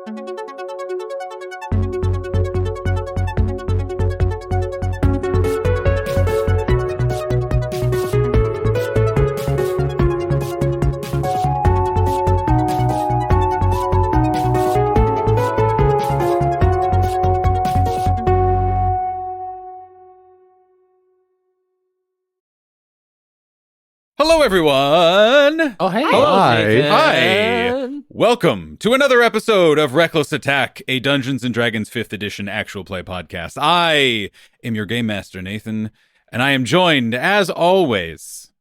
Hello, everyone! Oh, hey. Hello, Hi! Welcome to another episode of Reckless Attack, a Dungeons & Dragons 5th edition actual play podcast. I am your Game Master, Nathan, and I am joined, as always,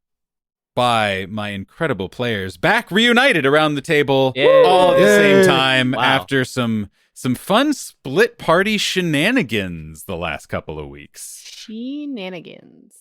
by my incredible players, back reunited around the table all at the same time after some fun split party shenanigans the last couple of weeks. Shenanigans.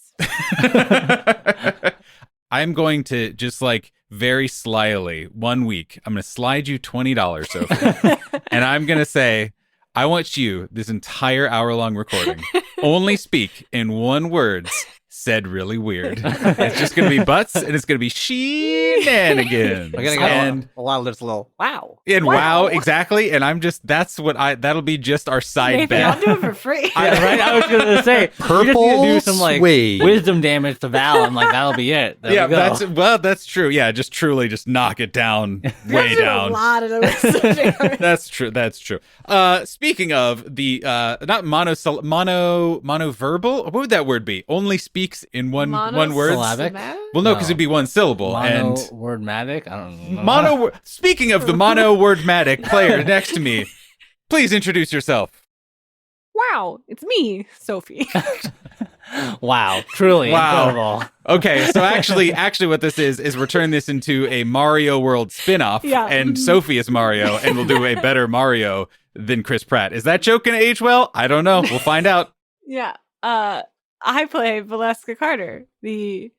I'm going to just very slyly, 1 week, I'm going to slide you $20, Sophie. And I'm going to say, I want you, this entire hour-long recording, only speak in one word, said really weird. It's just going to be butts, and it's going to be shenanigans. We're going to get a lot of this little wow. And wow, exactly. And that'll be just our side Nathan, bet. I'll do it for free. Right? I was going to say, purple you just need to do some suede. wisdom damage to Val, and that'll be it. There we go. That's true. Yeah, just truly knock it down, way There's down. A lot of those. That's true. Speaking of the not monoverbal, what would that word be? Only speaks in one word. Syllabic? Well, no, because it'd be one syllable. Wordmatic? I don't know. Speaking of the mono-wordmatic player next to me, please introduce yourself. Wow, it's me, Sophie. Wow, truly incredible. Okay, so actually what this is we're turning this into a Mario World spin-off, and Sophie is Mario, and we'll do a better Mario than Chris Pratt. Is that joke gonna age well? I don't know. We'll find out. Yeah. I play Valeska Carter, the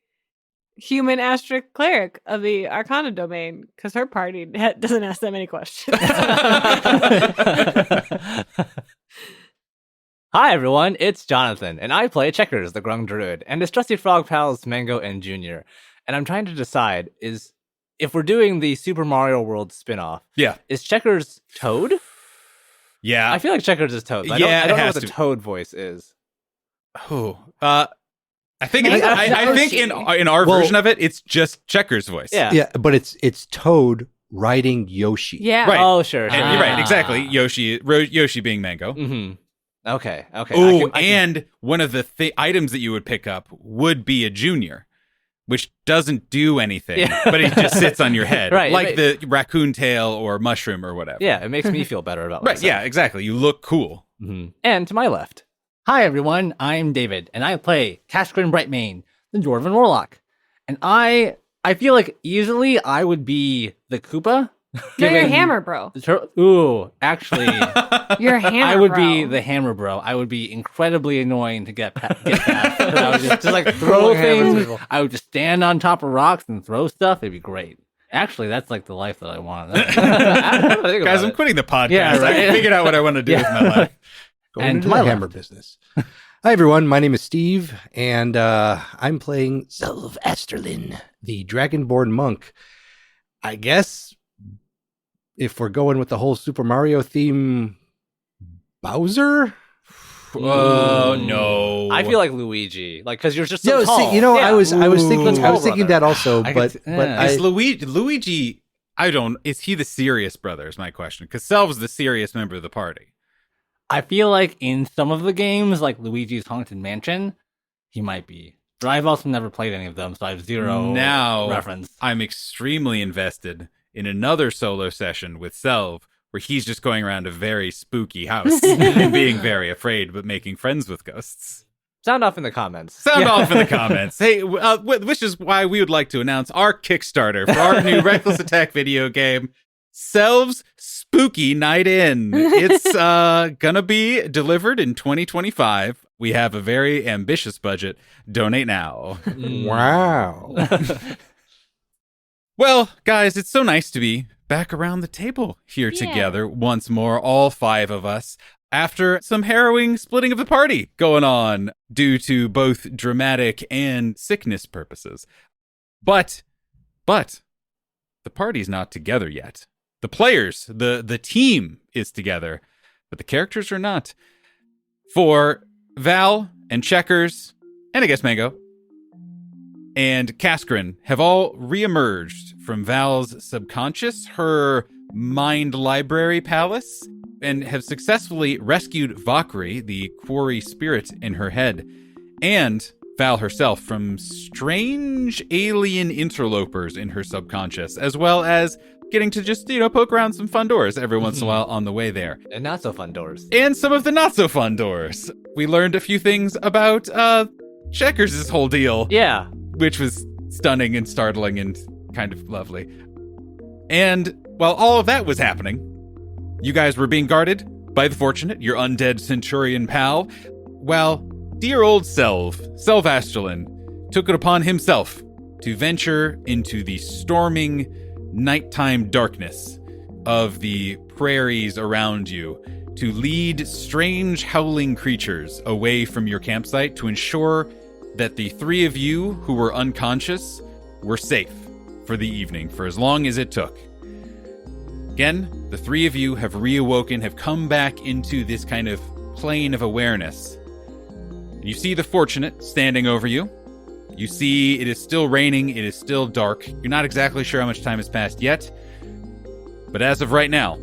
human asterisk cleric of the Arcana domain, because her party doesn't ask that many questions. Hi, everyone. It's Jonathan, and I play Checkers, the Grung Druid, and his trusty frog pals, Mango and Junior. And I'm trying to decide if we're doing the Super Mario World spin-off, is Checkers Toad? Yeah. I feel like Checkers is Toad. I don't know what the Toad voice is. Oh, I think in our version of it, it's just Checkers' voice. Yeah, but it's Toad riding Yoshi. Yeah. Right. Oh, sure. And you're right, exactly. Yoshi being Mango. Mm-hmm. Okay. Oh, and one of the items that you would pick up would be a Junior, which doesn't do anything, but it just sits on your head, right? Like the raccoon tail or mushroom or whatever. Yeah, it makes me feel better about myself. Right? Yeah, exactly. You look cool. Mm-hmm. And to my left. Hi, everyone. I'm David, and I play Kashgrin Brightmane, the Dwarven Warlock. And I feel like easily I would be the Koopa. You're a hammer bro. Actually, you're a hammer. I would bro. be the hammer bro. I would be incredibly annoying to get past. I would just throw things. I would just stand on top of rocks and throw stuff. It'd be great. Actually, that's the life that I want. Guys, I'm quitting the podcast. Yeah, right. I figured out what I want to do with my life. Going into my hammer business. Hi, everyone. My name is Steve, and I'm playing Selv Asterlin, the Dragonborn monk. I guess if we're going with the whole Super Mario theme, Bowser? Oh no! I feel like Luigi, because you're just so tall. See, I was thinking that also, but is Luigi? Is he the serious brother? Is my question, because Selv's the serious member of the party. I feel like in some of the games, like Luigi's Haunted Mansion, he might be. But I've also never played any of them, so I have zero reference. I'm extremely invested in another solo session with Selv, where he's just going around a very spooky house and being very afraid, but making friends with ghosts. Sound off in the comments. Hey, which is why we would like to announce our Kickstarter for our new Reckless Attack video game, Selv's Spooky Night In. It's gonna be delivered in 2025. We have a very ambitious budget. Donate now. Wow. Well, guys, it's so nice to be back around the table here together once more, all five of us, after some harrowing splitting of the party going on due to both dramatic and sickness purposes. But the party's not together yet. The players, the team is together, but the characters are not. For Val and Checkers, and I guess Mango, and Kaskrin have all reemerged from Val's subconscious, her mind library palace, and have successfully rescued Vakri, the quarry spirit in her head, and Val herself from strange alien interlopers in her subconscious, as well as getting to just, poke around some fun doors every once in a while on the way there. And not so fun doors. And some of the not so fun doors. We learned a few things about Checkers' whole deal. Yeah. Which was stunning and startling and kind of lovely. And while all of that was happening, you guys were being guarded by the Fortunate, your undead centurion pal, while dear old Selv Asterlin, took it upon himself to venture into the storming nighttime darkness of the prairies around you to lead strange howling creatures away from your campsite to ensure that the three of you who were unconscious were safe for the evening, for as long as it took. Again, the three of you have reawoken, have come back into this kind of plane of awareness. You see the Fortunate standing over you. You see it is still raining, it is still dark. You're not exactly sure how much time has passed yet, but as of right now,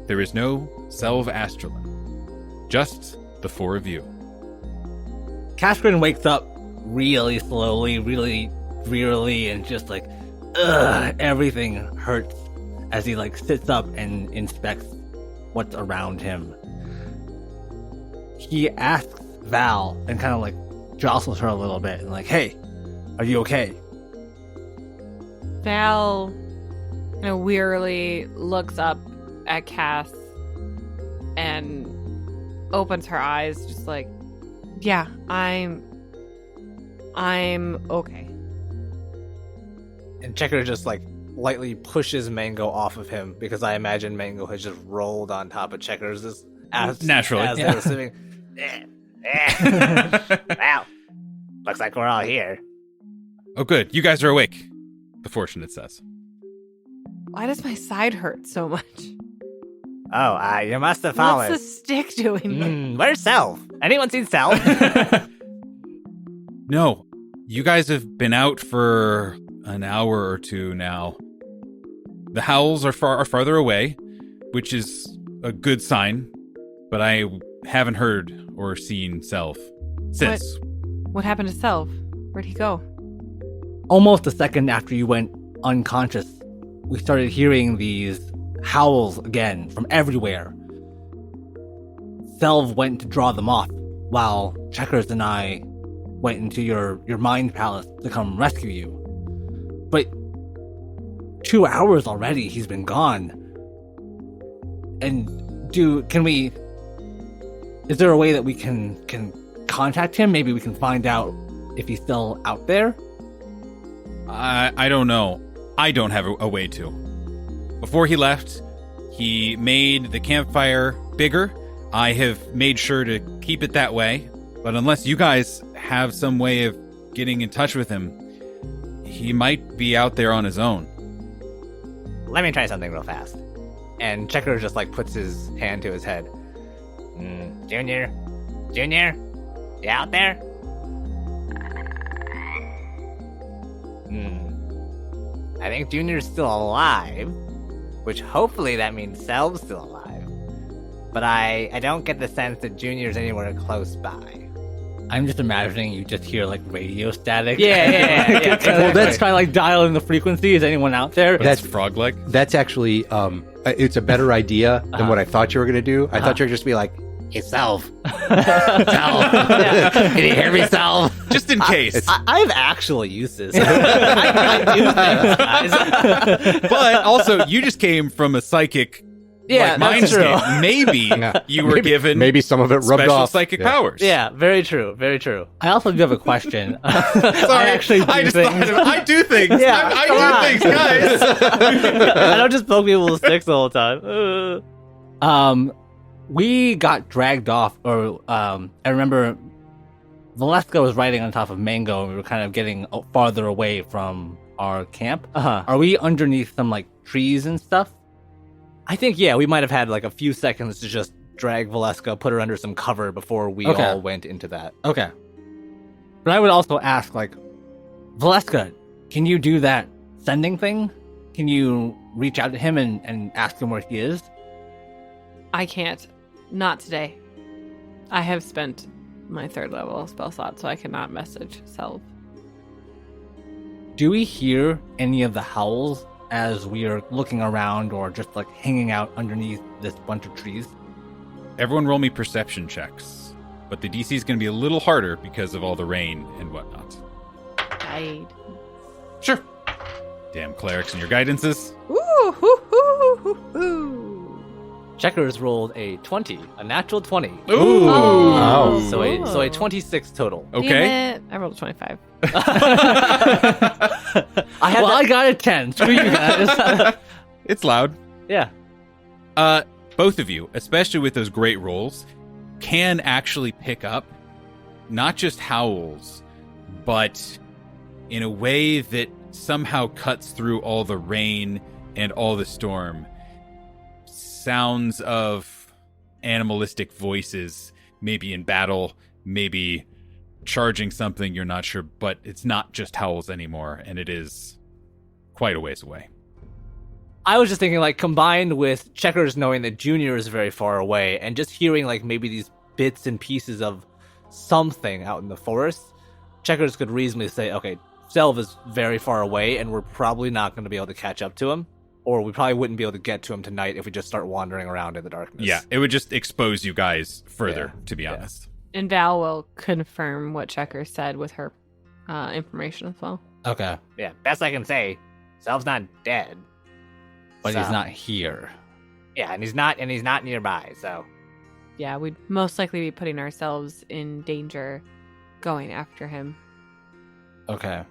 there is no Selv Asterlin. Just the four of you. Kaskrin wakes up really slowly, really wearily, and just like, everything hurts as he sits up and inspects what's around him. He asks Val and kind of jostles her a little bit and hey, are you okay? Val, wearily looks up at Cass and opens her eyes, just yeah, I'm okay. And Checker just lightly pushes Mango off of him because I imagine Mango has just rolled on top of Checkers naturally as they're sitting. Wow, looks like we're all here. Oh, good. You guys are awake, the Fortunate says. Why does my side hurt so much? Oh, you must have fallen. What's the stick doing? Where's Selv? Anyone seen Selv? No. You guys have been out for an hour or two now. The howls are farther away, which is a good sign, but I haven't heard or seen Selv since. What happened to Selv? Where'd he go? Almost a second after you went unconscious, we started hearing these howls again from everywhere. Selv went to draw them off, while Checkers and I went into your mind palace to come rescue you. But 2 hours already, he's been gone. And is there a way that we can contact him? Maybe we can find out if he's still out there? I don't know. I don't have a way to. Before he left, he made the campfire bigger. I have made sure to keep it that way. But unless you guys have some way of getting in touch with him, he might be out there on his own. Let me try something real fast. And Checker just puts his hand to his head. Junior, you out there? I think Junior's still alive, which hopefully that means Selv's still alive. But I don't get the sense that Junior's anywhere close by. I'm just imagining you just hear radio static. Yeah. Well, let's try dial in the frequency. Is anyone out there? That's frog-like. That's actually it's a better idea than what I thought you were going to do. I thought you were just be hey, Selv. Selv. Can you hear me, Selv? Just in case. I've actually used this. I do things, guys. But also, you just came from a psychic mind true. state. Maybe you were given maybe some of it rubbed special off. Psychic powers. Yeah, very true. Very true. I also do have a question. Sorry, I do things. Yeah, I do things, guys. I don't just poke people with sticks the whole time. We got dragged off, or I remember Valeska was riding on top of Mango, and we were kind of getting farther away from our camp. Are we underneath some trees and stuff? I think, yeah, we might have had like a few seconds to just drag Valeska, put her under some cover before we all went into that. Okay. But I would also ask, like, Valeska, can you do that sending thing? Can you reach out to him and ask him where he is? I can't. Not today. I have spent my 3rd level spell slot, so I cannot message Selv. Do we hear any of the howls as we are looking around or just like hanging out underneath this bunch of trees? Everyone roll me perception checks, but the DC is going to be a little harder because of all the rain and whatnot. Guide. Sure. Damn clerics and your guidances. Ooh, hoo, hoo, hoo, hoo. Checkers rolled a 20, a natural 20. Ooh. Oh. So a 26 total. Okay. Damn it. I rolled a 25. I got a 10. Screw you guys. It's loud. Yeah. Both of you, especially with those great rolls, can actually pick up not just howls, but in a way that somehow cuts through all the rain and all the storm. Sounds of animalistic voices, maybe in battle, maybe charging something, you're not sure, but it's not just howls anymore, and it is quite a ways away. I was just thinking, like, combined with Checkers knowing that Junior is very far away, and just hearing, like, maybe these bits and pieces of something out in the forest, Checkers could reasonably say, okay, Selv is very far away, and we're probably not going to be able to catch up to him. Or we probably wouldn't be able to get to him tonight if we just start wandering around in the darkness. Yeah, it would just expose you guys further, to be honest. And Val will confirm what Checker said with her information as well. Okay. Yeah, best I can say, Selv's not dead. But he's not here. Yeah, and he's not nearby, so. Yeah, we'd most likely be putting ourselves in danger going after him. Okay.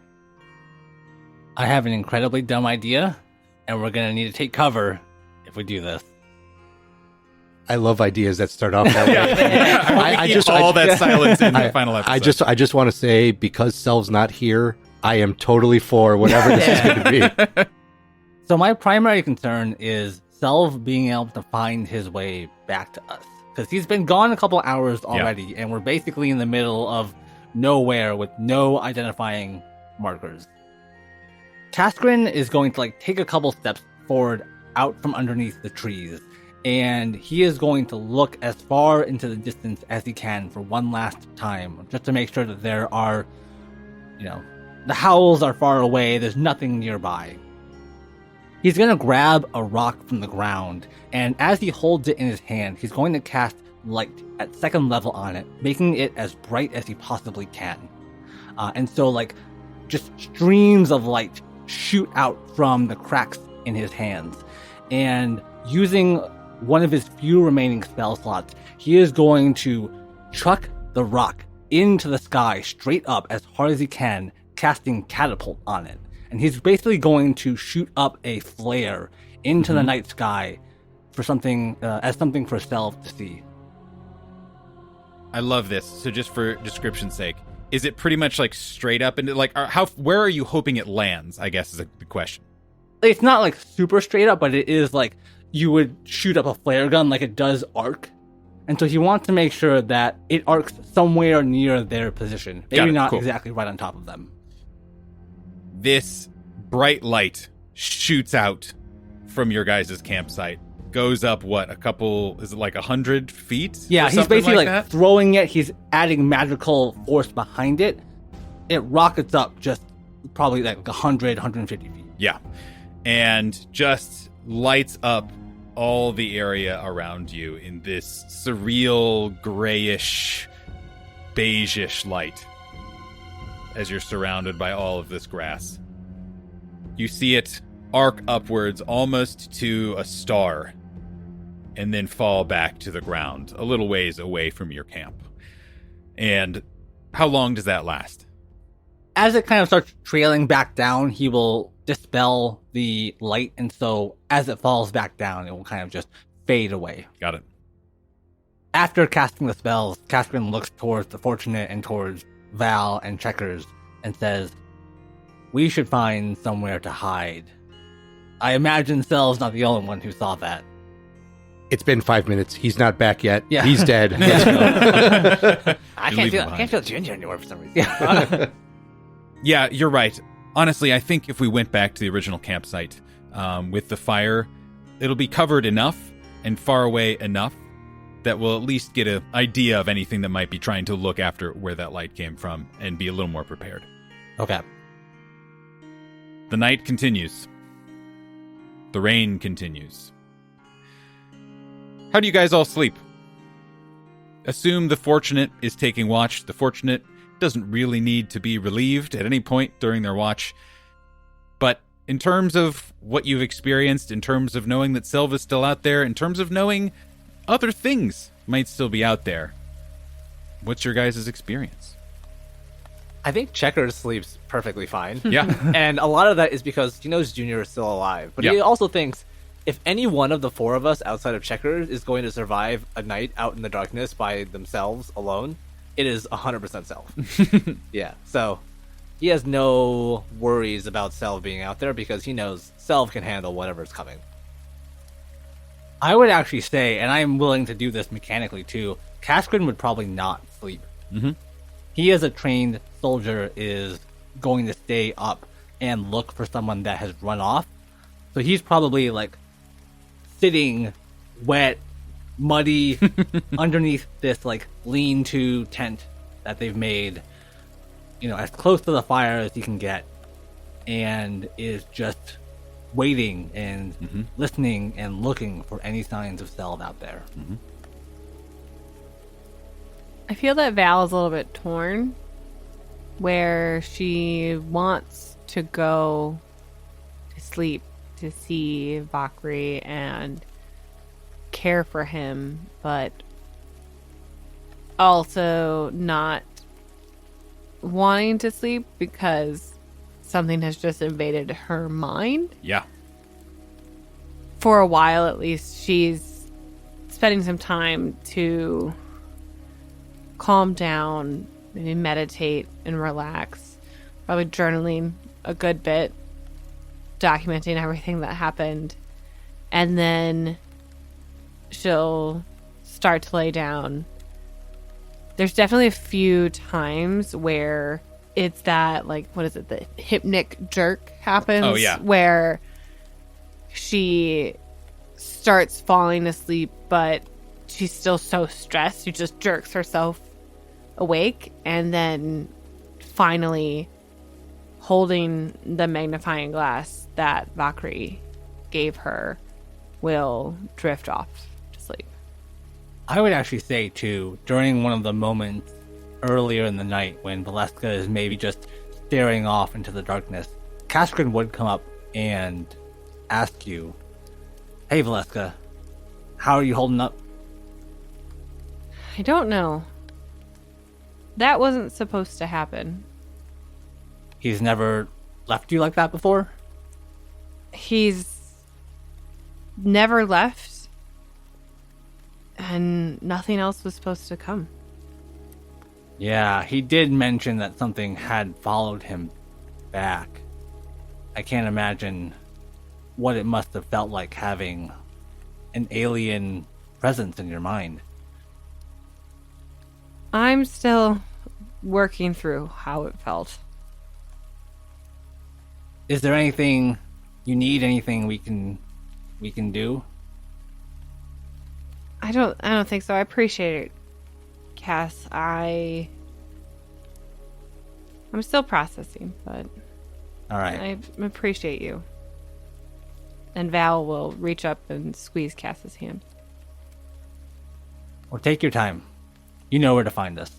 I have an incredibly dumb idea, and we're going to need to take cover if we do this. I love ideas that start off that way. I just all that silence in the final episode. I just want to say, because Selv's not here, I am totally for whatever this is going to be. So my primary concern is Selv being able to find his way back to us. Because he's been gone a couple hours already, and we're basically in the middle of nowhere with no identifying markers. Kaskrin is going to like take a couple steps forward out from underneath the trees, and he is going to look as far into the distance as he can for one last time, just to make sure that there are, the howls are far away, there's nothing nearby. He's going to grab a rock from the ground, and as he holds it in his hand, he's going to cast light at 2nd level on it, making it as bright as he possibly can. And so, like, just streams of light shoot out from the cracks in his hands. And using one of his few remaining spell slots, he is going to chuck the rock into the sky straight up as hard as he can, casting catapult on it. And he's basically going to shoot up a flare into the night sky for something, as something for Selv to see. I love this. So just for description's sake, is it pretty much like straight up into like where are you hoping it lands? I guess is the question. It's not like super straight up, but it is like you would shoot up a flare gun, like it does arc. And so he wants to make sure that it arcs somewhere near their position, maybe not exactly right on top of them. This bright light shoots out from your guys' campsite. Goes up, a couple, is it like 100 feet? Yeah, he's basically like throwing it. He's adding magical force behind it. It rockets up just probably like 100, 150 feet. Yeah. And just lights up all the area around you in this surreal, grayish, beige-ish light as you're surrounded by all of this grass. You see it arc upwards almost to a star and then fall back to the ground a little ways away from your camp. And how long does that last? As it kind of starts trailing back down, he will dispel the light, and so as it falls back down, it will kind of just fade away. Got it. After casting the spells, Kaskrin looks towards the Fortunate and towards Val and Checkers and says, "We should find somewhere to hide." I imagine Selv's not the only one who saw that. It's been 5 minutes. He's not back yet. Yeah. He's dead. Let's go. I can't feel Junior anymore for some reason. Yeah, you're right. Honestly, I think if we went back to the original campsite with the fire, it'll be covered enough and far away enough that we'll at least get an idea of anything that might be trying to look after where that light came from and be a little more prepared. Okay. The night continues. The rain continues. How do you guys all sleep? Assume the fortunate is taking watch. The fortunate doesn't really need to be relieved at any point during their watch. But in terms of what you've experienced, in terms of knowing that Selv is still out there, in terms of knowing other things might still be out there, what's your guys' experience? I think Checkers sleeps perfectly fine. Yeah. And a lot of that is because he knows Junior is still alive. But he also thinks if any one of the four of us outside of Checkers is going to survive a night out in the darkness by themselves alone, it is 100% Selv. Yeah. So he has no worries about Selv being out there because he knows Selv can handle whatever's coming. I would actually say, and I'm willing to do this mechanically too, Kaskrin would probably not sleep. Mm-hmm. He, as a trained soldier, is going to stay up and look for someone that has run off. So he's probably like sitting wet, muddy, underneath this like lean-to tent that they've made, as close to the fire as he can get, and is just waiting and listening and looking for any signs of Selv out there. Mm-hmm. I feel that Val is a little bit torn, where she wants to go to sleep to see Vakri and care for him, but also not wanting to sleep because something has just invaded her mind. Yeah. For a while, at least, she's spending some time to calm down, maybe meditate and relax, probably journaling a good bit, documenting everything that happened, and then she'll start to lay down. There's definitely a few times where it's that, like, what is it, the hypnic jerk happens. Oh, yeah. Where she starts falling asleep, but she's still so stressed, she just jerks herself awake, and then finally, holding the magnifying glass that Vakri gave her, will drift off to sleep. I would actually say, too, during one of the moments earlier in the night when Valeska is maybe just staring off into the darkness, Kaskrin would come up and ask you, "Hey, Valeska, how are you holding up?" I don't know. That wasn't supposed to happen. He's never left you like that before? He's never left, and nothing else was supposed to come. Yeah, he did mention that something had followed him back. I can't imagine what it must have felt like having an alien presence in your mind. I'm still working through how it felt. Is there anything you need? Anything we can do? I don't think so. I appreciate it, Cass. I'm still processing, but All right. I appreciate you. And Val will reach up and squeeze Cass's hand. Well, take your time. You know where to find us.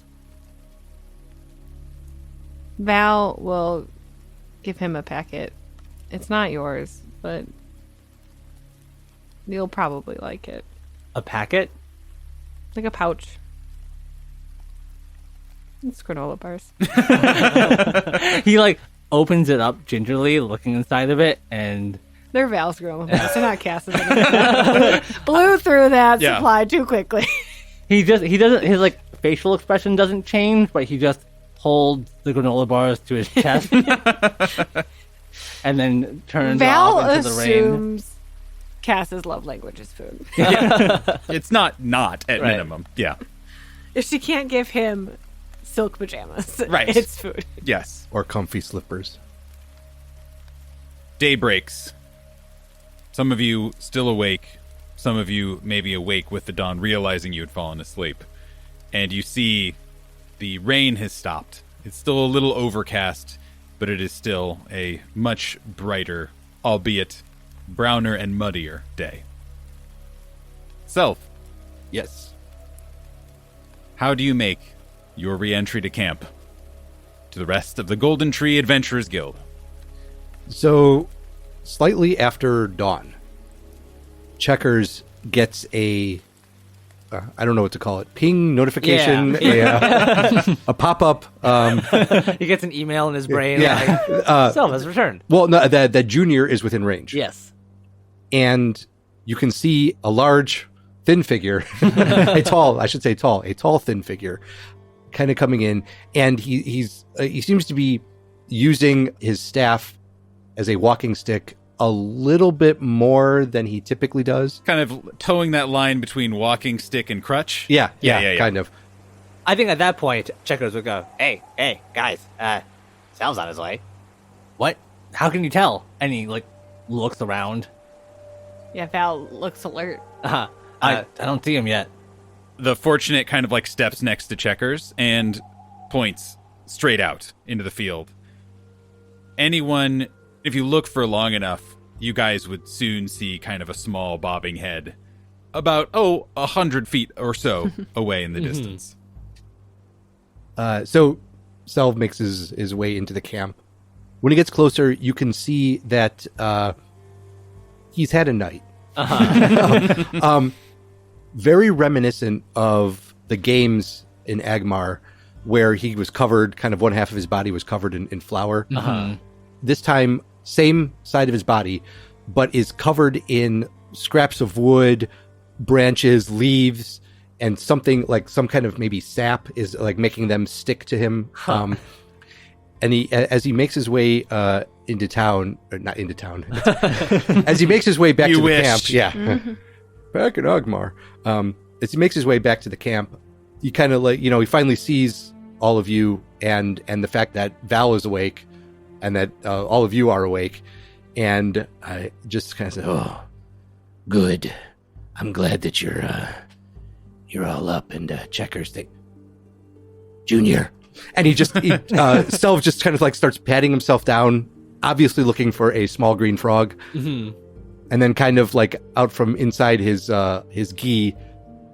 Val will give him a packet. It's not yours, but you'll probably like it. A packet? Like a pouch. It's granola bars. He opens it up gingerly, looking inside of it, and They're Val's granola bars. They're not Cass's. Blew through that supply too quickly. he doesn't, his facial expression doesn't change, but he just holds the granola bars to his chest and then turns Val off into the rain. assumes Cass's love language is food. It's not at minimum. Yeah. If she can't give him silk pajamas, right. It's food. Yes. Or comfy slippers. Day breaks. Some of you still awake. Some of you maybe awake with the dawn, realizing you had fallen asleep. And you see the rain has stopped. It's still a little overcast, but it is still a much brighter, albeit browner and muddier day. Selv. Yes. How do you make your re-entry to camp to the rest of the Golden Tree Adventurers Guild? So, slightly after dawn, Checkers gets a, I don't know what to call it, ping notification, a pop-up. He gets an email in his brain. Yeah. Selv has returned. Well, no, that Junior is within range. Yes. And you can see a large, thin figure, a tall, thin figure, kind of coming in, and he seems to be using his staff as a walking stick a little bit more than he typically does. Kind of towing that line between walking stick and crutch. Yeah, kind of. I think at that point, Checkers would go, hey, guys, Selv's on his way. What? How can you tell? And he, looks around. Yeah, Val looks alert. I don't see him yet. The Fortunate kind of, steps next to Checkers and points straight out into the field. Anyone, if you look for long enough, you guys would soon see kind of a small bobbing head about, 100 feet or so away in the distance. So Selv makes his way into the camp. When he gets closer, you can see that he's had a night. Very reminiscent of the games in Agmar, where he was covered, kind of one half of his body was covered in flour. This time, same side of his body, but is covered in scraps of wood, branches, leaves, and something like some kind of maybe sap is making them stick to him. And he, as he makes his way into town, or not into town, as he makes his way back to the camp, back in Agmar, as he makes his way back to the camp, he kind of he finally sees all of you and the fact that Val is awake and that all of you are awake, and I just kind of say, "Oh, good. I'm glad that you're all up." And Checkers thing, Junior, and Selv just kind of starts patting himself down, obviously looking for a small green frog, and then kind of out from inside his gi,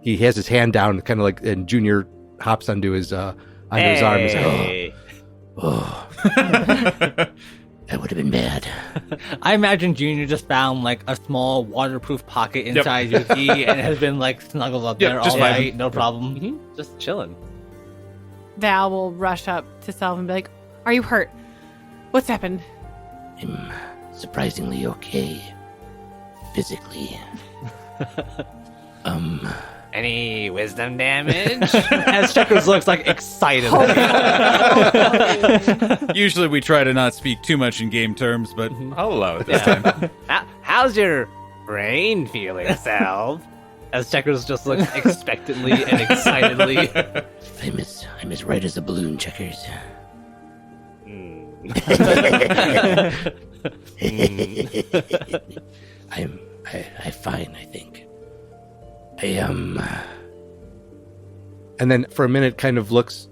he has his hand down, kind of and Junior hops onto his arm and says, "Oh, that would have been bad." I imagine Junior just found a small waterproof pocket inside your gi and has been snuggled up there all night, no problem. Just chilling. Val will rush up to Selv and be like, "Are you hurt? What's happened?" "I'm surprisingly okay, physically." Any wisdom damage? As Checkers looks excited. Usually we try to not speak too much in game terms, but I'll allow it this time. How's your brain feeling, Selv? As Checkers just looks expectantly and excitedly. I'm as right as a balloon, Checkers. I'm fine, I think. And then for a minute kind of looks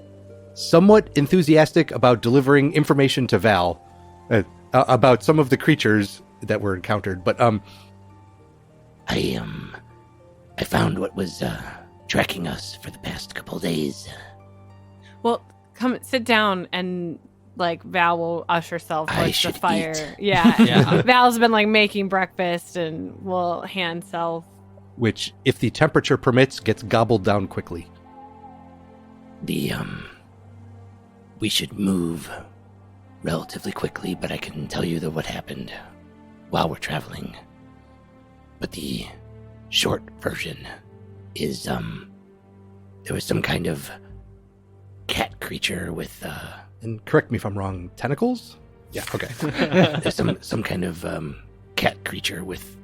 somewhat enthusiastic about delivering information to Val about some of the creatures that were encountered, but I found what was tracking us for the past couple days. Well, come sit down, and Val will usher Selv towards the fire. Eat. Yeah. Val's been making breakfast, and will hand Selv, which, if the temperature permits, gets gobbled down quickly. We should move relatively quickly, but I can tell you what happened while we're traveling. But the short version is, there was some kind of cat creature with, and correct me if I'm wrong, tentacles? Yeah, okay. There's some kind of cat creature with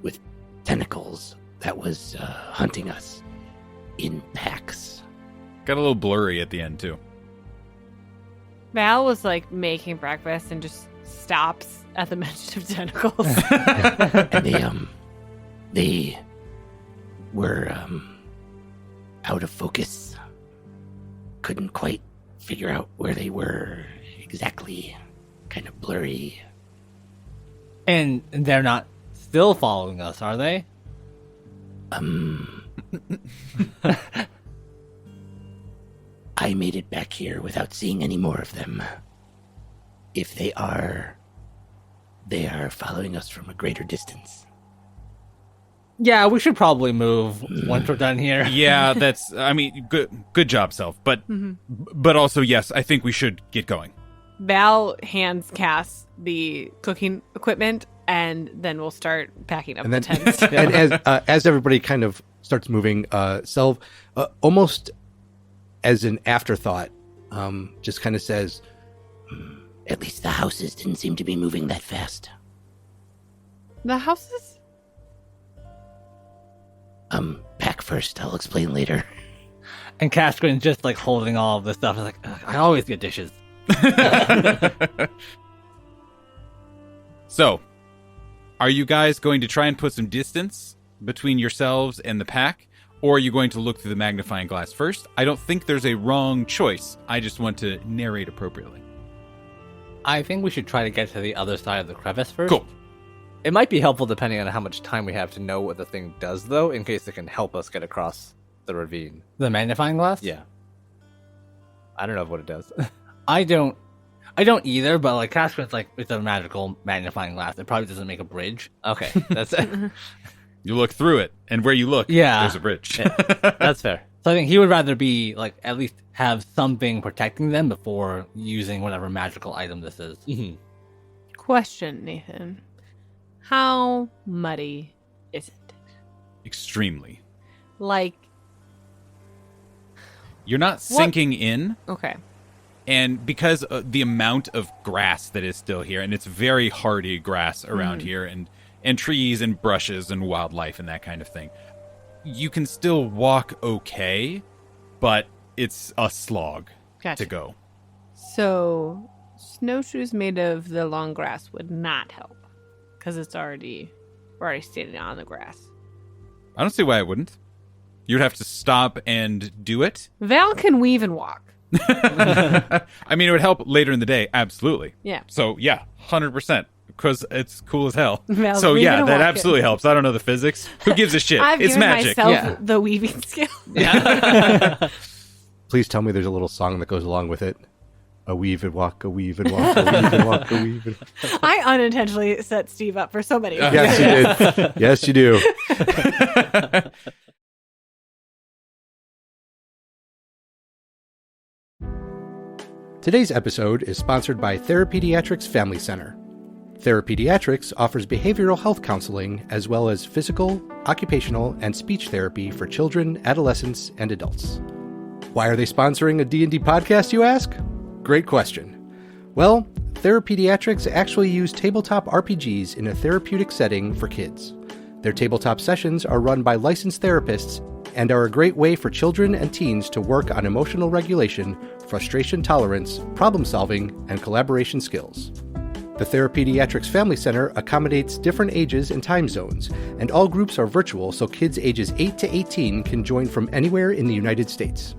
tentacles that was hunting us in packs. Got a little blurry at the end, too. Val was like making breakfast and just stops at the mention of tentacles. And they were out of focus. Couldn't quite figure out where they were exactly. Kind of blurry. And they're not still following us, are they? I made it back here without seeing any more of them. If they are following us from a greater distance. Yeah, we should probably move once we're done here. Yeah, good job, Self. But also, yes, I think we should get going. Val hands Cass the cooking equipment, and then we'll start packing up the tents. And as everybody kind of starts moving, Selv, almost as an afterthought, just kind of says, At least the houses didn't seem to be moving that fast. The houses? Pack first, I'll explain later. And Caskrin's just like holding all of this stuff. It's like, I always get dishes. So, are you guys going to try and put some distance between yourselves and the pack? Or are you going to look through the magnifying glass first? I don't think there's a wrong choice. I just want to narrate appropriately. I think we should try to get to the other side of the crevice first. Cool. It might be helpful depending on how much time we have to know what the thing does, though, in case it can help us get across the ravine. The magnifying glass? Yeah. I don't know what it does. I don't either, but like Caskrin's like, it's a magical magnifying glass. It probably doesn't make a bridge. Okay, that's it. You look through it, and where you look, there's a bridge. Yeah, that's fair. So I think he would rather be like at least have something protecting them before using whatever magical item this is. Mm-hmm. Question, Nathan. How muddy is it? Extremely. Like, you're not sinking in. Okay. And because the amount of grass that is still here, and it's very hardy grass around here, and trees and brushes and wildlife and that kind of thing, you can still walk okay, but it's a slog to go. So, snowshoes made of the long grass would not help, because we're already standing on the grass. I don't see why it wouldn't. You'd have to stop and do it. Val can weave and walk. I mean, it would help later in the day, absolutely. Yeah. So, yeah, 100%, because it's cool as hell. Val's so, weaving yeah, and that walking. absolutely helps. I don't know the physics. Who gives a shit? I've It's given magic. myself the weaving skill. Yeah. please tell me there's a little song that goes along with it. A weave and walk, a weave and walk, a weave and walk, a weave and walk. I unintentionally set Steve up for so many. Yes, you did. Yes, you do. Today's episode is sponsored by Therapediatrics Family Center. Therapediatrics offers behavioral health counseling as well as physical, occupational, and speech therapy for children, adolescents, and adults. Why are they sponsoring a D&D podcast, you ask? Great question. Well, Therapediatrics actually use tabletop RPGs in a therapeutic setting for kids. Their tabletop sessions are run by licensed therapists and are a great way for children and teens to work on emotional regulation, frustration tolerance, problem solving, and collaboration skills. The Therapediatrics Family Center accommodates different ages and time zones, and all groups are virtual so kids ages 8 to 18 can join from anywhere in the United States.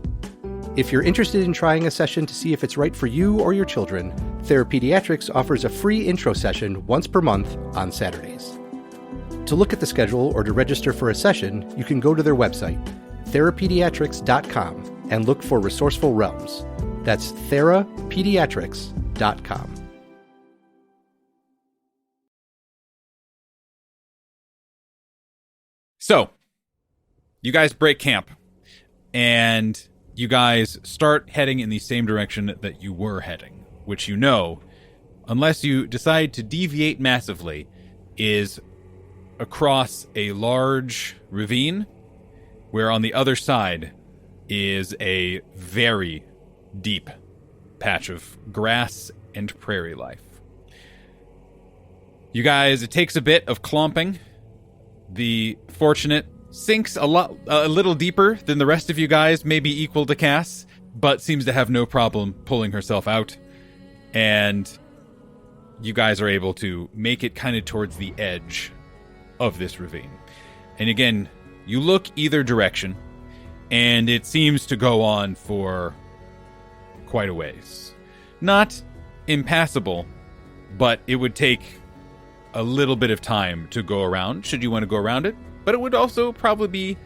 If you're interested in trying a session to see if it's right for you or your children, Therapediatrics offers a free intro session once per month on Saturdays. To look at the schedule or to register for a session, you can go to their website, therapediatrics.com, and look for Resourceful Realms. That's therapediatrics.com. So, you guys break camp, and you guys start heading in the same direction that you were heading, which you know, unless you decide to deviate massively, is across a large ravine, where on the other side is a very deep patch of grass and prairie life. You guys, it takes a bit of clomping, The fortunate sinks a little deeper than the rest of you guys, maybe equal to Cass, but seems to have no problem pulling herself out. And you guys are able to make it kind of towards the edge of this ravine. And again, you look either direction, and it seems to go on for quite a ways. Not impassable, but it would take a little bit of time to go around, should you want to go around it. But it would also probably be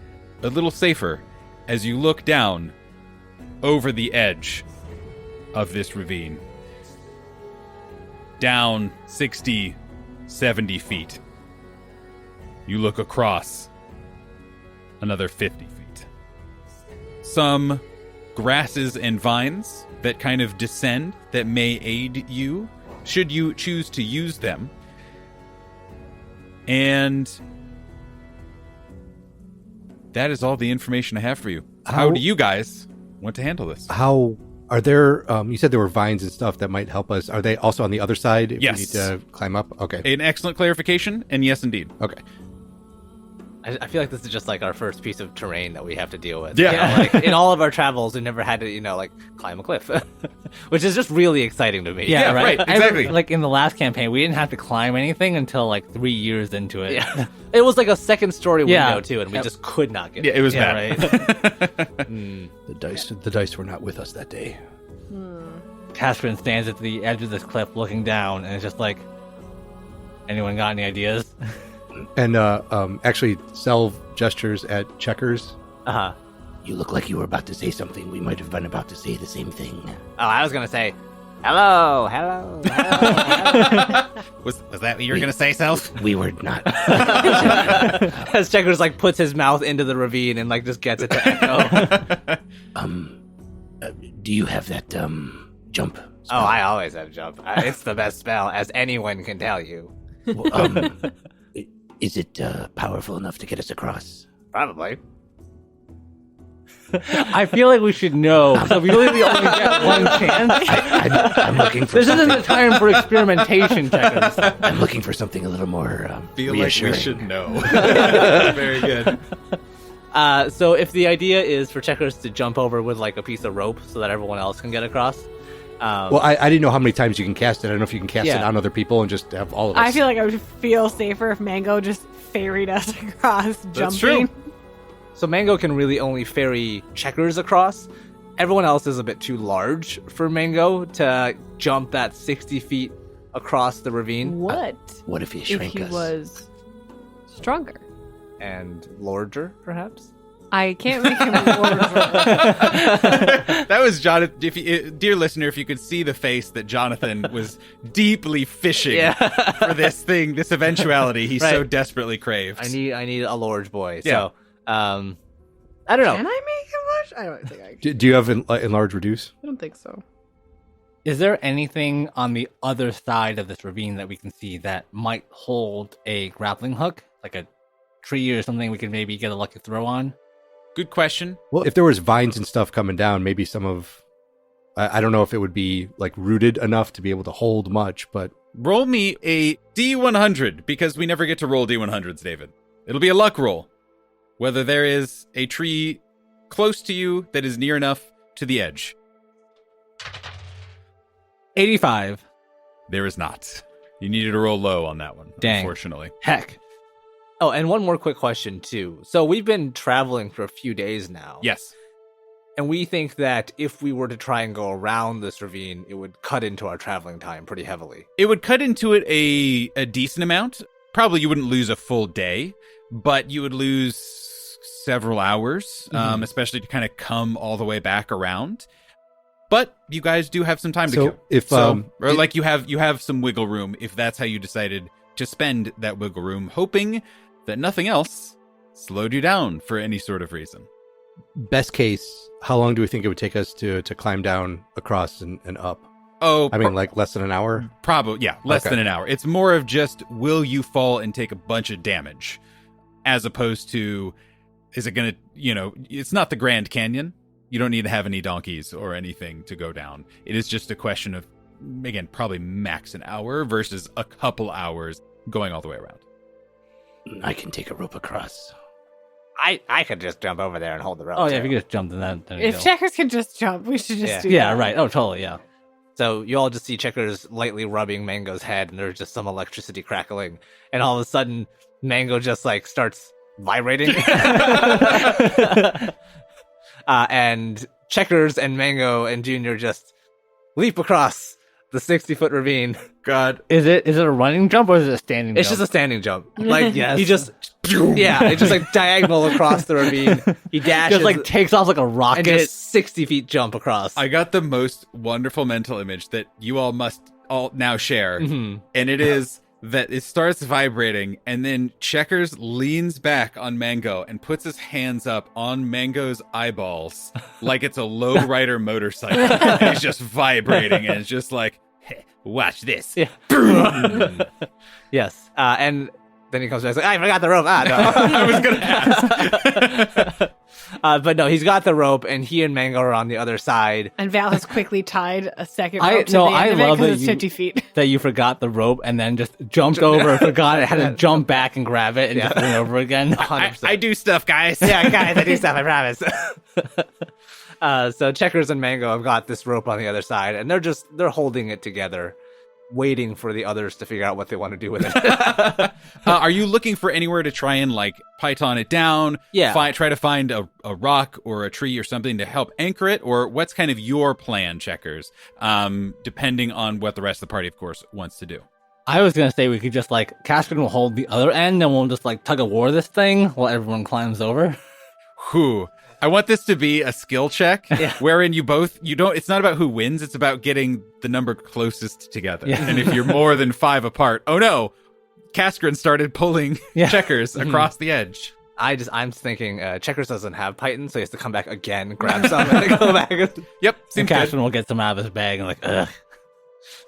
a little safer as you look down over the edge of this ravine. Down 60, 70 feet. You look across another 50 feet. Some grasses and vines that kind of descend that may aid you, should you choose to use them. And that is all the information I have for you. How do you guys want to handle this? How are there? You said there were vines and stuff that might help us. Are they also on the other side if yes. we need to climb up? Okay. An excellent clarification, and yes, indeed. Okay. I feel like this is just like our first piece of terrain that we have to deal with. Yeah. You know, like, in all of our travels, we never had to, like climb a cliff, which is just really exciting to me. Yeah, right. Exactly. Like in the last campaign, we didn't have to climb anything until like 3 years into it. Yeah. It was like a second story window too, and we just could not get. It was bad. Right. The dice were not with us that day. Caspian stands at the edge of this cliff, looking down, and it's just like, anyone got any ideas? And actually, Selv gestures at Checkers. You look like you were about to say something. We might have been about to say the same thing. Oh, I was gonna say, hello. Was that what you were gonna say, Selv? We were not. As Checkers like puts his mouth into the ravine and like just gets it to echo. Do you have that jump spell? Oh, I always have jump. It's the best spell, as anyone can tell you. Well, is it powerful enough to get us across? Probably. I feel like we should know, so we really only get one chance. I'm looking for This something. isn't the time for experimentation, Checkers. I'm looking for something a little more Feel like reassuring. we should know. Very good. So if the idea is for Checkers to jump over with like a piece of rope so that everyone else can get across. Well, I didn't know how many times you can cast it. I don't know if you can cast it Yeah. on other people and just have all of us. I feel like I would feel safer if Mango just ferried us across That's jumping. true. So Mango can really only ferry Checkers across. Everyone else is a bit too large for Mango to jump that 60 feet across the ravine. What What if he if shrank he us? was stronger? And larger, perhaps? I can't make him larger. That was Jonathan. Dear listener, if you could see the face that Jonathan was deeply fishing for this thing, this eventuality he so desperately craves. I need a large boy. Yeah. So, I don't know. Can I make him large? I don't think I can. Do you have enlarge reduce? I don't think so. Is there anything on the other side of this ravine that we can see that might hold a grappling hook? Like a tree or something we could maybe get a lucky throw on? Good question. Well, if there was vines and stuff coming down, maybe some of... I don't know if it would be like rooted enough to be able to hold much, but... Roll me a D100, because we never get to roll D100s, David. It'll be a luck roll. Whether there is a tree close to you that is near enough to the edge. 85. There is not. You needed to roll low on that one, Dang. unfortunately. Heck. Oh, and one more quick question, too. So we've been traveling for a few days now. Yes. And we think that if we were to try and go around this ravine, it would cut into our traveling time pretty heavily. It would cut into it a decent amount. Probably you wouldn't lose a full day, but you would lose several hours, especially to kind of come all the way back around. But you guys do have some time to So kill. if, like you have some wiggle room if that's how you decided to spend that wiggle room, hoping that nothing else slowed you down for any sort of reason. Best case, how long do we think it would take us to climb down across and up? Oh, I mean, like less than an hour? probably, yeah, less Okay. than an hour. It's more of just, will you fall and take a bunch of damage? As opposed to, is it going to, it's not the Grand Canyon. You don't need to have any donkeys or anything to go down. It is just a question of, again, probably max an hour versus a couple hours going all the way around. I can take a rope across. I could just jump over there and hold the rope. Oh, yeah, if you could just jump, then If Checkers can just jump, we should just do Yeah, that. right. Oh, totally, yeah. So you all just see Checkers lightly rubbing Mango's head, and there's just some electricity crackling, and all of a sudden, Mango just like starts vibrating. And Checkers and Mango and Junior just leap across the 60-foot ravine. God. Is it a running jump or is it a standing It's jump? just a standing jump. Like, Yes. he just, it's just like diagonal across the ravine. He dashes just like takes off like a and rocket. just 60 feet jump across. I got the most wonderful mental image that you all must all now share. Mhm. And it is that it starts vibrating, and then Checkers leans back on Mango and puts his hands up on Mango's eyeballs like it's a lowrider motorcycle. And he's just vibrating, and it's just like, hey, watch this. Yeah. Yes. And then he comes back and says, I forgot the rope. No. I was going to ask. But no, he's got the rope, and he and Mango are on the other side. And Val has quickly tied a second I- rope to no, the end I of it love because that it's you- 50 feet. that you forgot the rope and then just jumped over, forgot it, had to jump back and grab it and just went over again. 100%. I do stuff, guys. Yeah, guys, I do stuff, I promise. So Checkers and Mango have got this rope on the other side, and they're holding it together, waiting for the others to figure out what they want to do with it. Are you looking for anywhere to try and like python it down? Yeah. Try to find a rock or a tree or something to help anchor it, or what's kind of your plan, Checkers? Depending on what the rest of the party, of course, wants to do. I was going to say we could just like, Caskin will hold the other end and we'll just like tug of war this thing while everyone climbs over. Whew. I want this to be a skill check wherein it's not about who wins, it's about getting the number closest together. Yeah. And if you're more than 5 apart, oh no, Kaskrin started pulling Checkers across the edge. I'm thinking Checkers doesn't have Python, so he has to come back again, grab some, and then go back. Yep, And seems good. Caskin will get some out of his bag and like, ugh.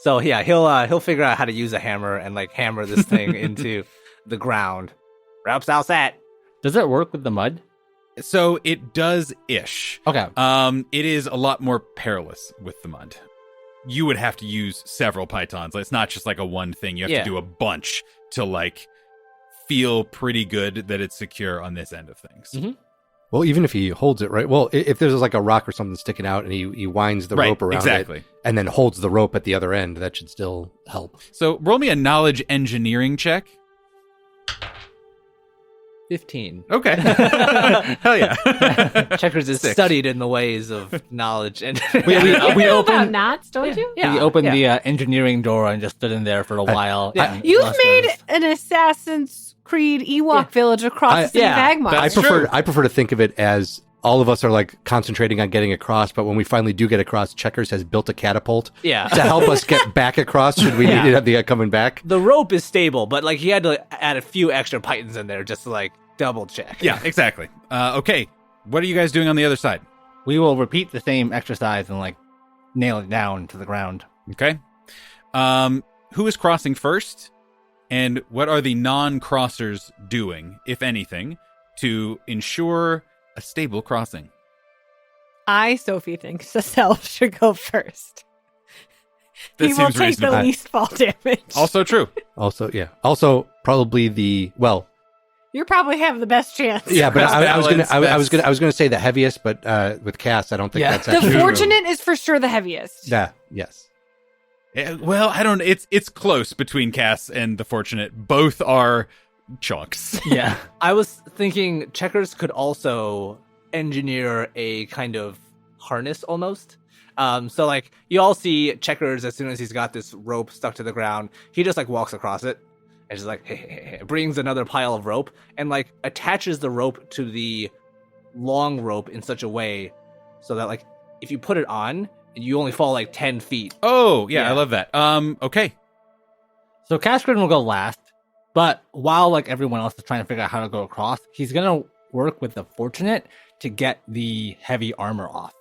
So yeah, he'll figure out how to use a hammer and like hammer this thing into the ground. Rope's all set. Does it work with the mud? So it does-ish. Okay. It is a lot more perilous with the mud. You would have to use several pythons. It's not just like a one thing. You have to do a bunch to like feel pretty good that it's secure on this end of things. Mm-hmm. Well, even if he holds it, right? Well, if there's like a rock or something sticking out and he winds the rope around it and then holds the rope at the other end, that should still help. So roll me a knowledge engineering check. 15. Okay. Hell yeah. Checkers is studied in the ways of knowledge and We You know about opened knots, don't you? we opened the engineering door and just stood in there for a while. and You've lost made those. an Assassin's Creed Ewok village across the Magmar. That's I prefer to think of it as all of us are like concentrating on getting across, but when we finally do get across, Checkers has built a catapult Yeah. to help us get back across should we need it at the coming back. The rope is stable, but like he had to add a few extra pythons in there just to like double check. Yeah, exactly. Okay. What are you guys doing on the other side? We will repeat the same exercise and like nail it down to the ground. Okay. Who is crossing first? And what are the non-crossers doing, if anything, to ensure a stable crossing? Sophie, thinks the Selv should go first. That He will seems take reasonable. the least fall damage. Also true. Also, probably You probably have the best chance. but I was Best. gonna say the heaviest, but with Cass, I don't think that's The actually true. fortunate is for sure the heaviest. Yeah. Yes. Well, I don't. It's close between Cass and the Fortunate. Both are chunks. Yeah. I was thinking Checkers could also engineer a kind of harness almost. So like you all see Checkers as soon as he's got this rope stuck to the ground, he just like walks across it and just like hey, brings another pile of rope and like attaches the rope to the long rope in such a way so that like if you put it on, you only fall like 10 feet. Oh, yeah, Yeah. I love that. Okay. So Caskin will go last, but while like everyone else is trying to figure out how to go across, he's gonna work with the Fortunate to get the heavy armor off.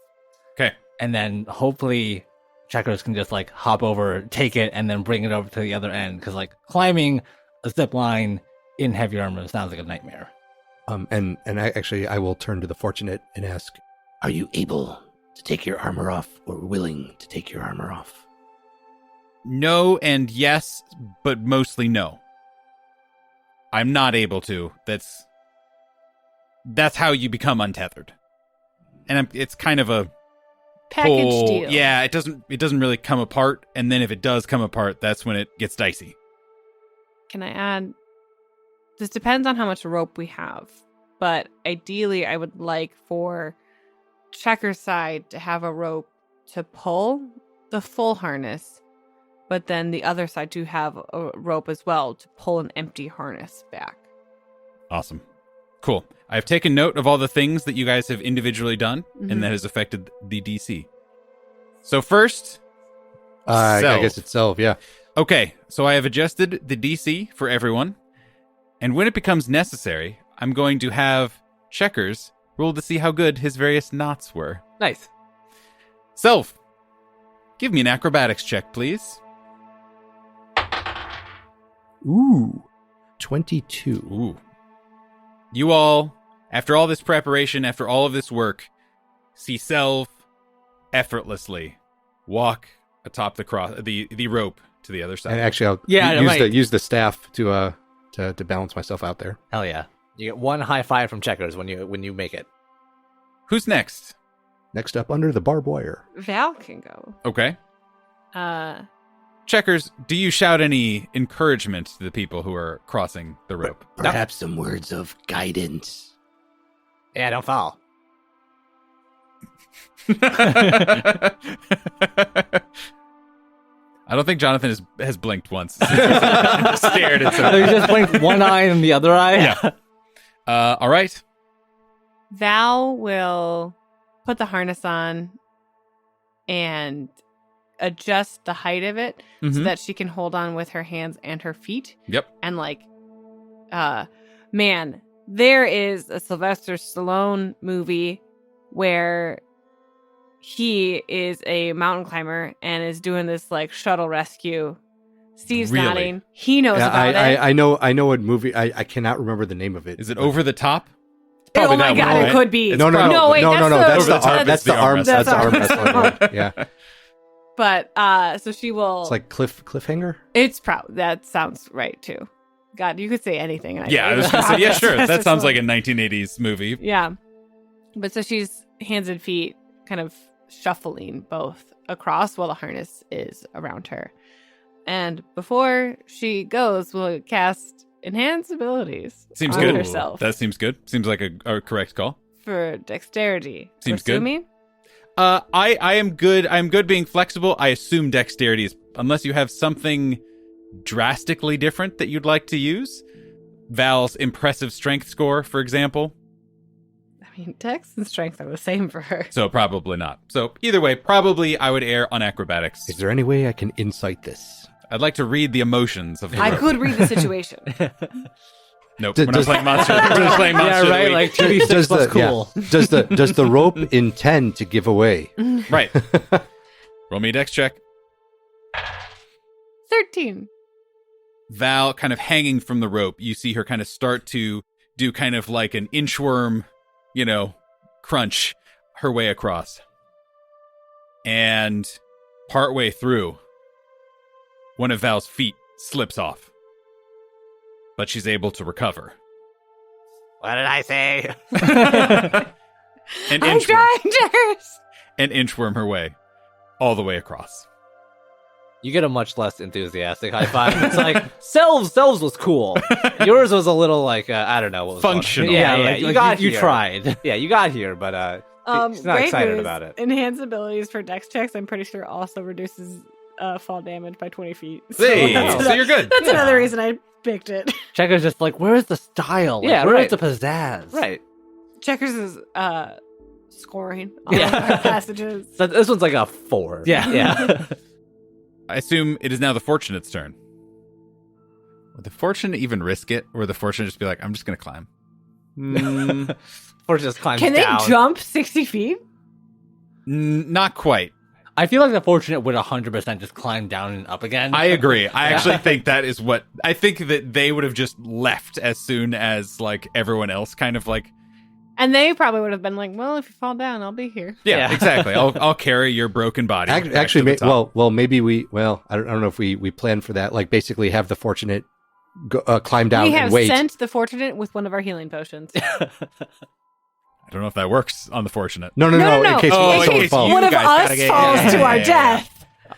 Okay. And then hopefully Checkers can just like hop over, take it, and then bring it over to the other end. Because like climbing a zip line in heavy armor sounds like a nightmare. And I will turn to the Fortunate and ask, Are you able to take your armor off or willing to take your armor off? No and yes, but mostly no. I'm not able to. That's how you become untethered. And it's kind of a package deal. Yeah, it doesn't really come apart, and then if it does come apart, that's when it gets dicey. Can I add? This depends on how much rope we have, but ideally I would like for Checker's side to have a rope to pull the full harness, but then the other side to have a rope as well to pull an empty harness back. Awesome. Cool. I've taken note of all the things that you guys have individually done, and that has affected the DC. So first, I guess it's Selv, yeah. Okay, so I have adjusted the DC for everyone, and when it becomes necessary, I'm going to have Checkers roll to see how good his various knots were. Nice. Selv, give me an acrobatics check, please. Ooh, 22. Ooh. You all, after all this preparation, after all of this work, see Selv effortlessly walk atop the rope to the other side. And actually, I'll use the staff to balance myself out there. Hell yeah! You get one high five from Checkers when you make it. Who's next? Next up, under the barbed wire. Val can go. Okay. Checkers, do you shout any encouragement to the people who are crossing the rope? Perhaps some words of guidance. Yeah, don't fall. I don't think Jonathan has blinked once. Stared at So you just blinked one eye and the other eye? Yeah. All right. Val will put the harness on and adjust the height of it so that she can hold on with her hands and her feet. Yep. And man, there is a Sylvester Stallone movie where he is a mountain climber and is doing this like shuttle rescue. Steve's Really? nodding. He knows about it. I know what movie. I cannot remember the name of it. Is it Over the Top? Oh my God, one, it right? could be. It's No. Wait, That's the arm. That's the arm. arm That's the arm wrestling. wrestling. Yeah, But so she will. it's like cliffhanger. It's that sounds right too. God, you could say anything. Yeah, I was going to say, yeah, sure. That sounds like a 1980s movie. Yeah. But so she's hands and feet kind of shuffling both across while the harness is around her. And before she goes, we'll cast enhance abilities Seems on good. herself That seems good. Seems like a correct call. for dexterity. Seems Pursue good. Me? I am good. I'm good being flexible. I assume dexterity is, unless you have something drastically different that you'd like to use. Val's impressive strength score, for example. I mean, dex and strength are the same for her. So probably not. So either way, probably I would err on acrobatics. Is there any way I can insight this? I'd like to read the emotions of the I rope. could read the situation. Nope. Does- We're not playing Monster. We're just playing Monster. Yeah, of the right. Week. Like 2d6 plus cool. Does the rope intend to give away? Right. Roll me a dex check. 13. Val kind of hanging from the rope. You see her kind of start to do kind of like an inchworm, crunch her way across. And partway through, one of Val's feet slips off. But she's able to recover. What did I say? And I'm strangers! and inchworm her way all the way across. You get a much less enthusiastic high five. It's like, Selv's was cool. Yours was a little like, I don't know. What was Functional. Yeah, you tried. Yeah, you got here, but she's not Great excited news. about it. Enhance abilities for dex checks, I'm pretty sure also reduces fall damage by 20 feet. Hey, that's so you're good. That's another reason I picked it. Checker's just like, where's the style? Like, Yeah, where's right. the pizzazz? Right. Checkers is scoring all of our passages. So this one's like a 4. Yeah. Yeah. I assume it is now the Fortunate's turn. Would the Fortunate even risk it? Or would the Fortunate just be like, I'm just going to climb? Or just climbs Can they down. jump 60 feet? Not quite. I feel like the Fortunate would 100% just climb down and up again. I agree. I actually think that is what... I think that they would have just left as soon as, like, everyone else kind of, like... And they probably would have been like, well, if you fall down, I'll be here. Yeah, exactly. I'll carry your broken body. Actually, back to the top. maybe I don't know if we planned for that. Like basically have the Fortunate climb down We have and wait. sent the fortunate with one of our healing potions. I don't know if that works on the fortunate. No. In case someone falls. One of us falls to our death.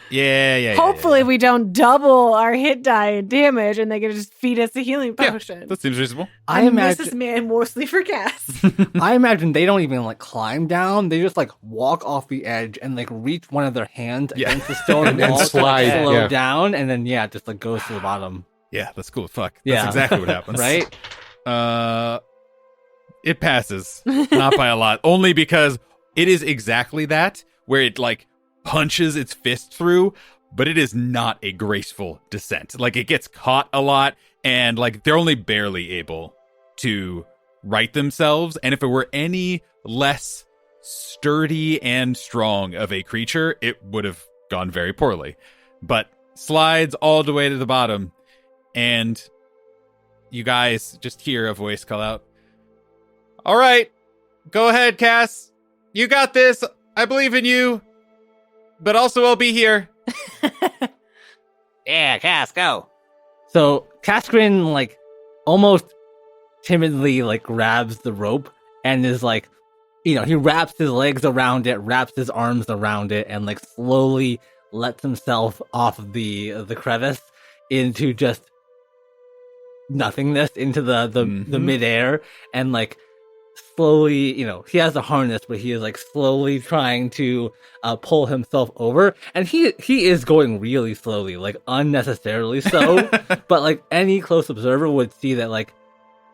Yeah. Hopefully we don't double our hit die and damage and they can just feed us a healing potion. That seems reasonable. This is mostly for Cass. I imagine they don't even like climb down. They just like walk off the edge and like reach one of their hands against the stone and wall slide to, like, slow down, and then just like goes to the bottom. Yeah, that's cool. Fuck. Yeah. That's exactly what happens. Right? It passes. Not by a lot. Only because it is exactly that, where it like punches its fist through, but it is not a graceful descent. Like, it gets caught a lot, and like they're only barely able to right themselves. And if it were any less sturdy and strong of a creature, it would have gone very poorly. But slides all the way to the bottom, and you guys just hear a voice call out, "All right, go ahead, Cass. You got this. I believe in you. But also, I'll be here." Yeah, Cass, go. So Kaskrin like almost timidly like grabs the rope and is like, he wraps his legs around it, wraps his arms around it, and like slowly lets himself off of the crevice into just nothingness, into the midair, and like slowly, he has a harness, but he is like slowly trying to pull himself over, and he is going really slowly, like unnecessarily so. But like any close observer would see that, like,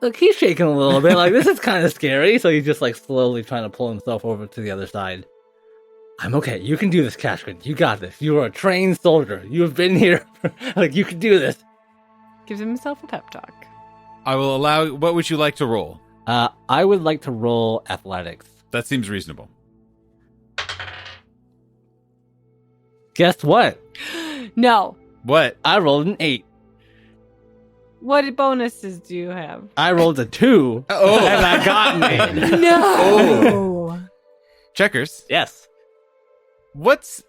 look, he's shaking a little bit, like this is kind of scary. So he's just like slowly trying to pull himself over to the other side. I'm okay. You can do this, Kaskrin. You got this. You are a trained soldier. You have been here. Like, you can do this. Gives himself a pep talk. I will allow. What would you like to roll? I would like to roll athletics. That seems reasonable. Guess what? No. What? I rolled an 8. What bonuses do you have? I rolled a 2. Oh. And I got an 8. No. Checkers. Yes. What's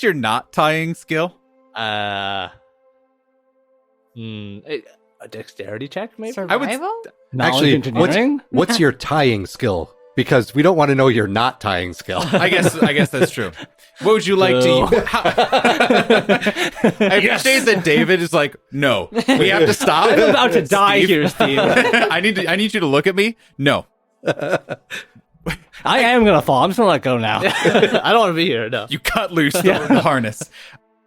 your knot tying skill? A dexterity check, maybe? Survival? Actually, engineering? what's your tying skill? Because we don't want to know your not tying skill. I guess that's true. What would you like to? I appreciate that David is like, no, we have to stop. I'm about to die Steve. here, Steve. I need you to look at me. No. I am gonna fall. I'm just gonna let go now. I don't want to be here. No. You cut loose the harness.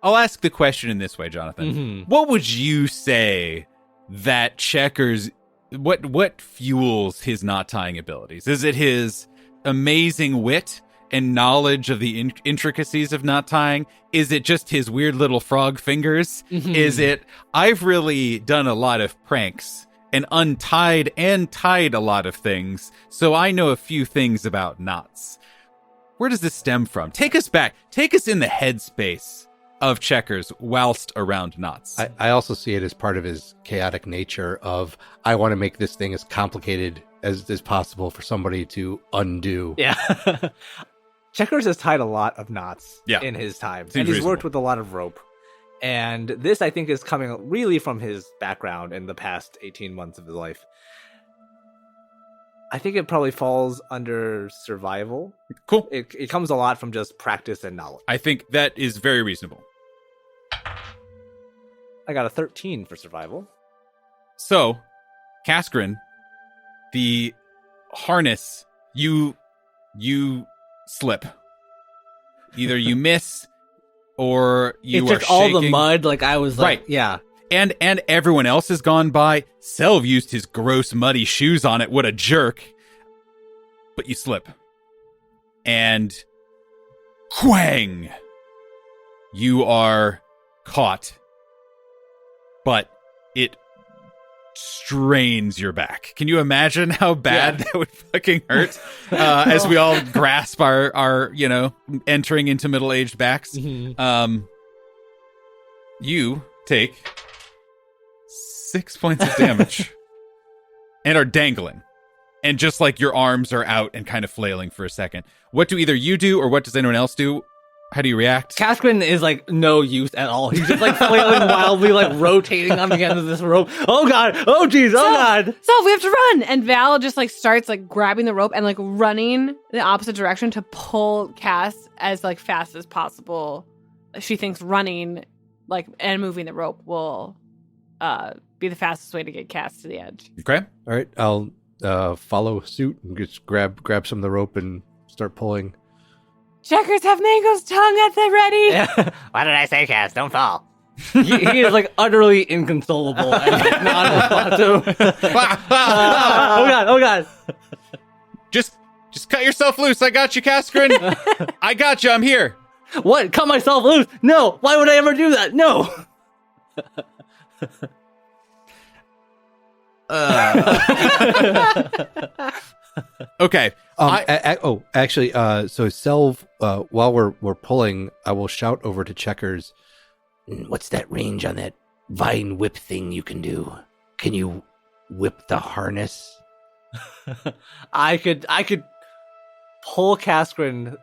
I'll ask the question in this way, Jonathan. Mm-hmm. What would you say that Checkers? What fuels his knot tying abilities? Is it his amazing wit and knowledge of the intricacies of knot tying? Is it just his weird little frog fingers? Mm-hmm. Is it, I've really done a lot of pranks and untied and tied a lot of things, so I know a few things about knots. Where does this stem from? Take us back. Take us in the headspace of Checkers whilst around knots. I also see it as part of his chaotic nature of, I want to make this thing as complicated as possible for somebody to undo. Yeah. Checkers has tied a lot of knots in his time. Seems and he's reasonable. worked with a lot of rope. And this, I think, is coming really from his background in the past 18 months of his life. I think it probably falls under survival. Cool. It comes a lot from just practice and knowledge. I think that is very reasonable. I got a 13 for survival. So, Kaskrin, the harness, you slip. Either you miss or you it are took all the shaking. mud. Like I was like, Right. yeah. And everyone else has gone by. Selv used his gross, muddy shoes on it. What a jerk. But you slip. And quang! You are caught. But it strains your back. Can you imagine how bad that would fucking hurt? As we all grasp our entering into middle-aged backs. Mm-hmm. You take 6 points of damage and are dangling. And just like your arms are out and kind of flailing for a second. What do either you do or what does anyone else do? How do you react? Kaskrin is like no use at all. He's just like flailing wildly, like rotating on the end of this rope. Oh god! Oh jeez! Oh god! So we have to run, and Val just like starts like grabbing the rope and like running the opposite direction to pull Cass as like fast as possible. She thinks running like and moving the rope will be the fastest way to get Cass to the edge. Okay. All right, I'll follow suit and just grab some of the rope and start pulling. Checkers have Mango's tongue at the ready. Yeah. What did I say, Cass? Don't fall. He is like utterly inconsolable and non-responsive. Oh god! Oh god! Just cut yourself loose. I got you, Kaskrin. I got you. I'm here. What? Cut myself loose? No! Why would I ever do that? No! Okay. Actually, so Selv, while we're pulling, I will shout over to Checkers. What's that range on that vine whip thing you can do? Can you whip the harness? I could pull Kaskrin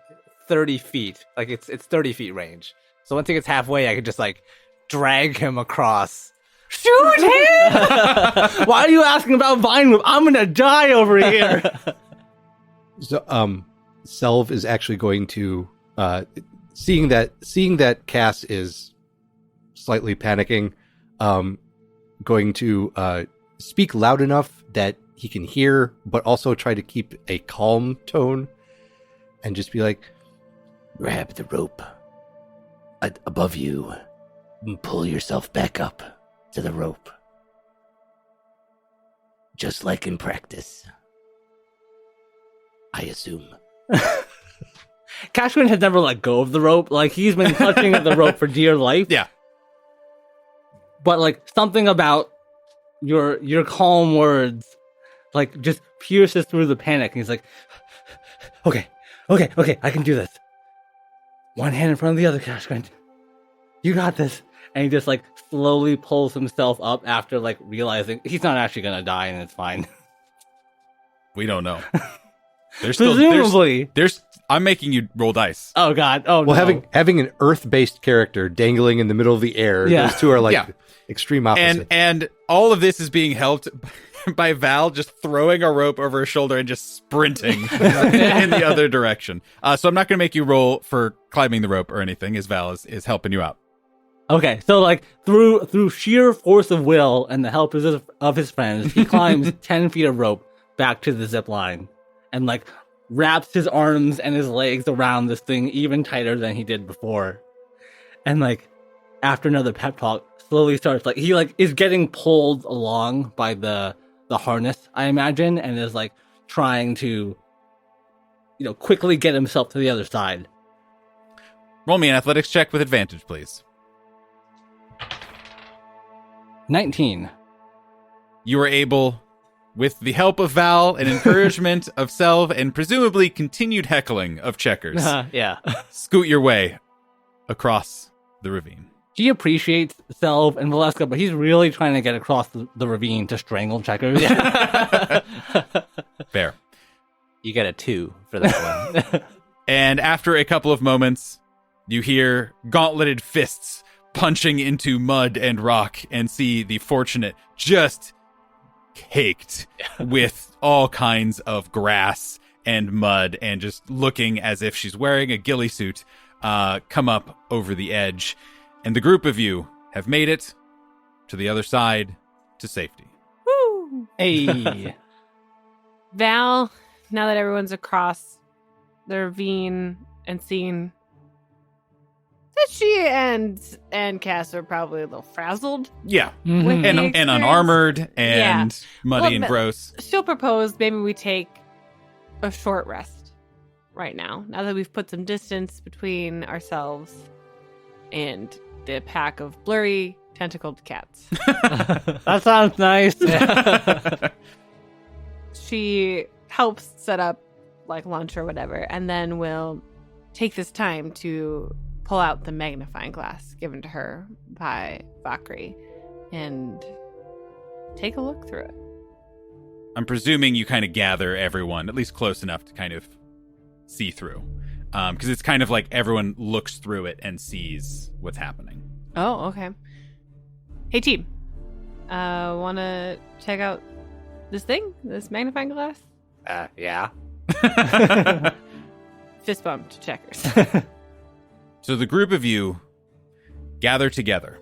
30 feet. Like it's 30 feet range. So once he gets halfway, I could just like drag him across. Shoot him! Why are you asking about vine whip? I'm gonna die over here. So, Selv is actually going to, seeing that Cass is slightly panicking, going to speak loud enough that he can hear, but also try to keep a calm tone, and just be like, Grab the rope above you and pull yourself back up to the rope. Just like in practice. I assume. Kaskrin has never let go of the rope. Like, he's been clutching at the rope for dear life. Yeah. But, like, something about your calm words, like, just pierces through the panic. And he's like, okay, I can do this. One hand in front of the other, Kaskrin. You got this. And he just, like, slowly pulls himself up after, like, realizing he's not actually gonna die and it's fine. We don't know. Presumably. I'm making you roll dice. Oh god. Oh well, no. having an earth-based character dangling in the middle of the air, those two are like extreme opposites. And all of this is being helped by Val just throwing a rope over her shoulder and just sprinting in the other direction. So I'm not going to make you roll for climbing the rope or anything, as Val is helping you out. Okay, so like through sheer force of will and the help of his friends, he climbs 10 feet of rope back to the zip line and like wraps his arms and his legs around this thing even tighter than he did before. And like after another pep talk, slowly starts like he like is getting pulled along by the harness, I imagine, and is like trying to quickly get himself to the other side. Roll me an athletics check with advantage, please. 19. You were able, with the help of Val and encouragement of Selv and presumably continued heckling of Checkers, scoot your way across the ravine. He appreciates Selv and Valeska, but he's really trying to get across the ravine to strangle Checkers. Fair. You get a 2 for that one. And after a couple of moments, you hear gauntleted fists punching into mud and rock and see the fortunate just caked with all kinds of grass and mud and just looking as if she's wearing a ghillie suit come up over the edge. And the group of you have made it to the other side to safety. Woo! Hey. Val, now that everyone's across the ravine and seeing that she and Cass are probably a little frazzled. Yeah. Mhm. And unarmored and muddy and gross. She'll propose maybe we take a short rest right now that we've put some distance between ourselves and the pack of blurry tentacled cats. That sounds nice. She helps set up like lunch or whatever, and then we'll take this time to pull out the magnifying glass given to her by Vakri and take a look through it. I'm presuming you kind of gather everyone, at least close enough to kind of see through. because it's kind of like everyone looks through it and sees what's happening. Oh, okay. Hey, team. Want to check out this thing? This magnifying glass? Yeah. Fist bump to Checkers. So the group of you gather together.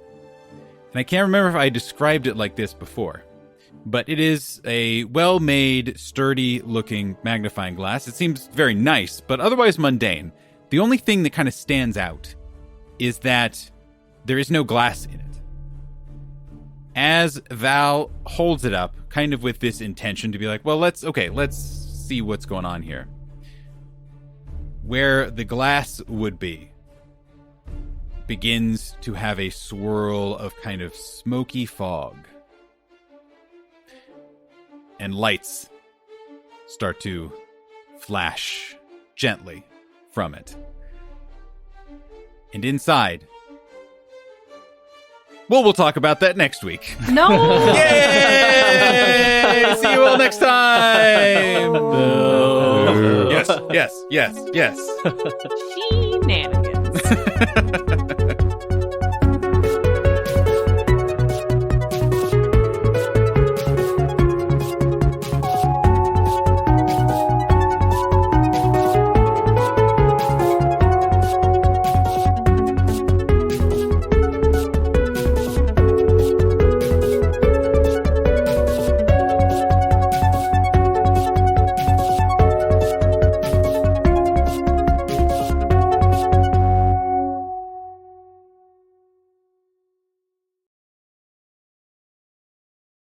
And I can't remember if I described it like this before, but it is a well-made, sturdy-looking magnifying glass. It seems very nice, but otherwise mundane. The only thing that kind of stands out is that there is no glass in it. As Val holds it up, kind of with this intention to be like, well, let's see what's going on here. Where the glass would be begins to have a swirl of kind of smoky fog. And lights start to flash gently from it. And inside, well, we'll talk about that next week. No! Yay! See you all next time! No. Yes. Shenanigans.